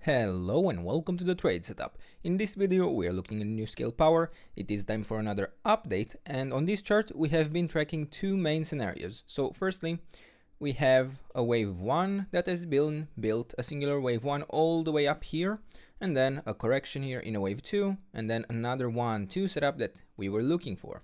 Hello and welcome to the trade setup. In this video we are looking at NuScale power. It is time for another update, and on this chart we have been tracking two main scenarios. So firstly, we have a wave 1 that has been built, a singular wave 1 all the way up here, and then a correction here in a wave 2, and then another 1-2 setup that we were looking for.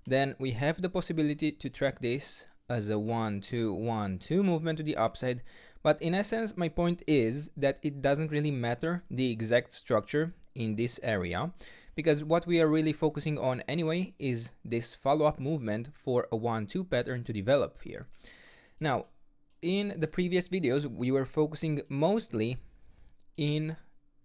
Then we have the possibility to track this as a 1-2-1-2 movement to the upside. But in essence, my point is that it doesn't really matter the exact structure in this area, because what we are really focusing on anyway is this follow-up movement for a 1-2 pattern to develop here. Now, in the previous videos, we were focusing mostly in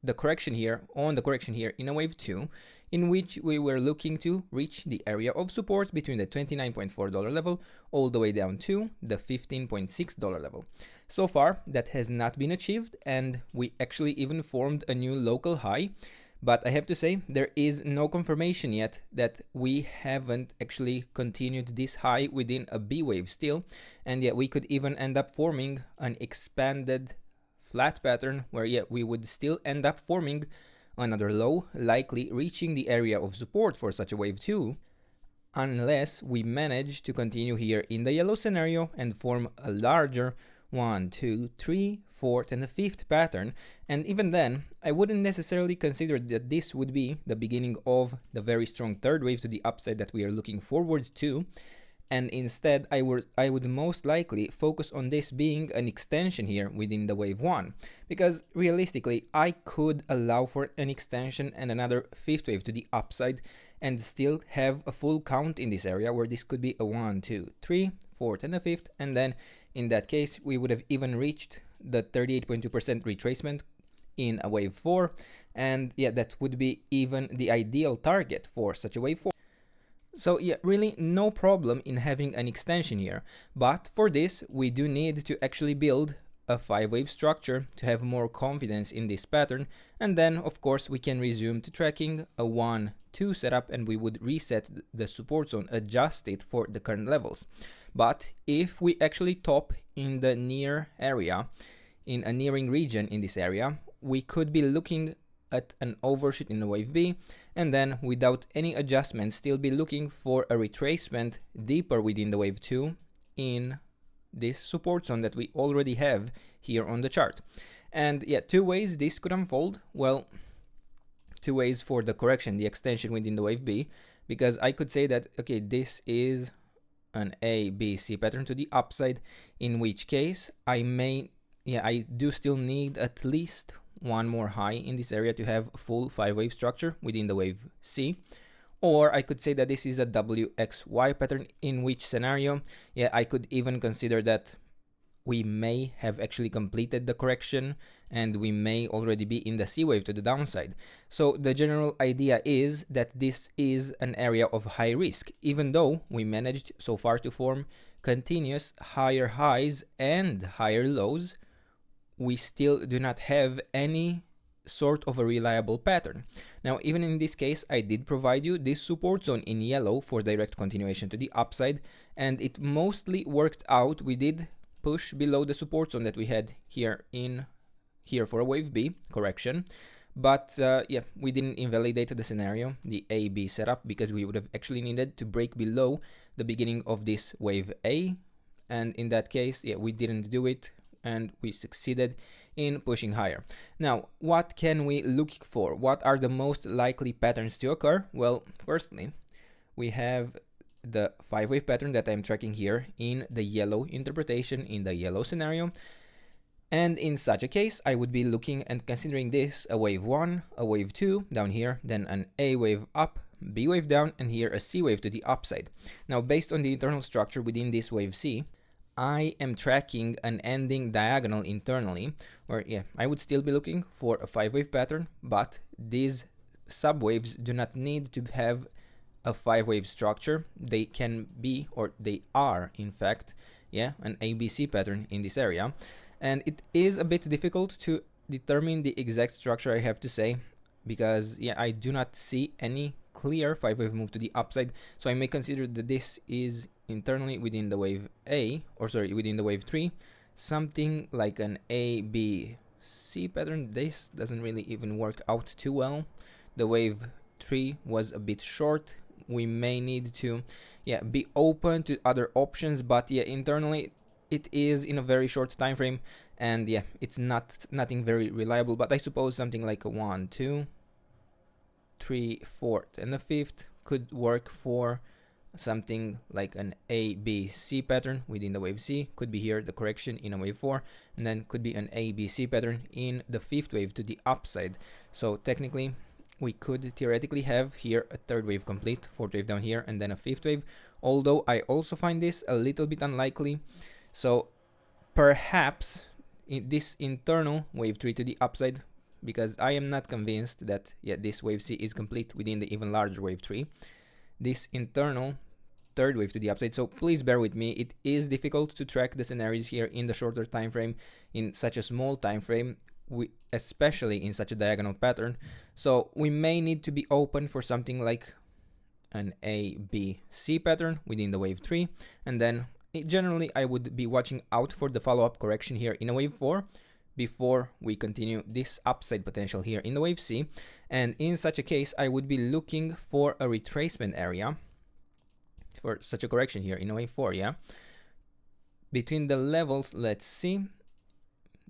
the correction here, in a wave 2, in which we were looking to reach the area of support between the $29.4 level all the way down to the $15.6 level. So far, that has not been achieved, and we actually even formed a new local high. But I have to say, there is no confirmation yet that we haven't actually continued this high within a B wave still, and yet we could even end up forming an expanded flat pattern where we would still end up forming another low, likely reaching the area of support for such a wave 2, unless we manage to continue here in the yellow scenario and form a larger 1, 2, 3, 4th and the 5th pattern. And even then, I wouldn't necessarily consider that this would be the beginning of the very strong third wave to the upside that we are looking forward to. And instead, I would most likely focus on this being an extension here within the wave 1, because realistically, I could allow for an extension and another 5th wave to the upside and still have a full count in this area where this could be a 1, 2, 3, 4th and a 5th, and then in that case, we would have even reached the 38.2% retracement in a wave 4, and that would be even the ideal target for such a wave 4. So really no problem in having an extension here, but for this we do need to actually build a 5-wave structure to have more confidence in this pattern, and then of course we can resume to tracking a 1-2 setup, and we would reset the support zone, adjust it for the current levels. But if we actually top in the near area, in a nearing region in this area, we could be looking at an overshoot in the wave B, and then without any adjustment still be looking for a retracement deeper within the wave 2 in this support zone that we already have here on the chart. And two ways this could unfold. Well, two ways for the correction, the extension within the wave B, because I could say that, okay, this is an A, B, C pattern to the upside, in which case I do still need at least one more high in this area to have a full 5-wave structure within the wave C. Or I could say that this is a WXY pattern, in which scenario, I could even consider that we may have actually completed the correction and we may already be in the C wave to the downside. So the general idea is that this is an area of high risk, even though we managed so far to form continuous higher highs and higher lows. We still do not have any sort of a reliable pattern. Now, even in this case, I did provide you this support zone in yellow for direct continuation to the upside, and it mostly worked out. We did push below the support zone that we had here for a wave B correction, but we didn't invalidate the scenario, the A-B setup, because we would have actually needed to break below the beginning of this wave A, and in that case, we didn't do it, and we succeeded in pushing higher. Now, what can we look for? What are the most likely patterns to occur? Well, firstly, we have the 5-wave pattern that I'm tracking here in the yellow interpretation, in the yellow scenario. And in such a case, I would be looking and considering this a wave 1, a wave 2 down here, then an A wave up, B wave down, and here a C wave to the upside. Now, based on the internal structure within this wave C, I am tracking an ending diagonal internally, where I would still be looking for a 5-wave pattern, but these subwaves do not need to have a 5-wave structure. They can be, or they are in fact, an ABC pattern in this area. And it is a bit difficult to determine the exact structure, I have to say, because I do not see any clear 5-wave move to the upside, so I may consider that this is internally within the wave within the wave 3, something like an A, B, C pattern. This doesn't really even work out too well. The wave 3 was a bit short. We may need to be open to other options, but internally it is in a very short time frame, and it's nothing very reliable. But I suppose something like a 1, 2, 3, 4, and a 5th could work for something like an A, B, C pattern within the wave C. Could be here the correction in a wave 4, and then could be an A, B, C pattern in the 5th wave to the upside. So technically we could theoretically have here a 3rd wave complete, 4th wave down here, and then a 5th wave, although I also find this a little bit unlikely. So perhaps in this internal wave 3 to the upside, because I am not convinced that this wave C is complete within the even larger wave 3. This internal 3rd wave to the upside. So please bear with me. It is difficult to track the scenarios here in the shorter time frame, in such a small time frame, especially in such a diagonal pattern. So we may need to be open for something like an A, B, C pattern within the wave 3, and then generally I would be watching out for the follow-up correction here in a wave 4 before we continue this upside potential here in the wave C. And in such a case, I would be looking for a retracement area for such a correction here in a wave 4, between the levels, let's see,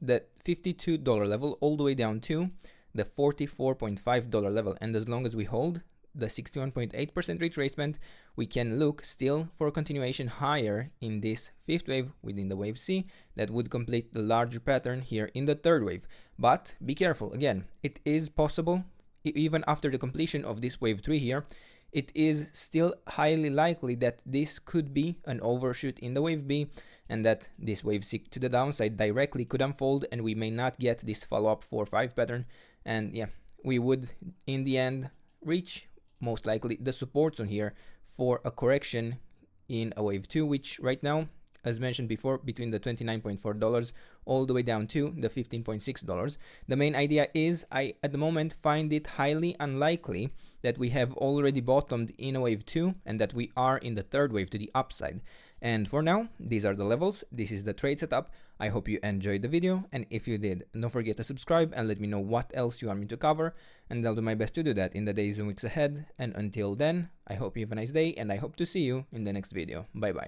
the $52 level all the way down to the $44.5 level. And as long as we hold the 61.8% retracement, we can look still for a continuation higher in this 5th wave within the wave C that would complete the larger pattern here in the 3rd wave. But be careful, again, it is possible even after the completion of this wave 3 here, it is still highly likely that this could be an overshoot in the wave B, and that this wave C to the downside directly could unfold, and we may not get this follow-up 4-5 pattern, and we would in the end reach most likely the support zone here for a correction in a wave 2, which right now, as mentioned before, between the $29.4 all the way down to the $15.6. The main idea is I at the moment find it highly unlikely that we have already bottomed in a wave 2 and that we are in the 3rd wave to the upside. And for now, these are the levels. This is the trade setup. I hope you enjoyed the video, and if you did, don't forget to subscribe and let me know what else you want me to cover, and I'll do my best to do that in the days and weeks ahead. And until then, I hope you have a nice day, and I hope to see you in the next video. Bye bye.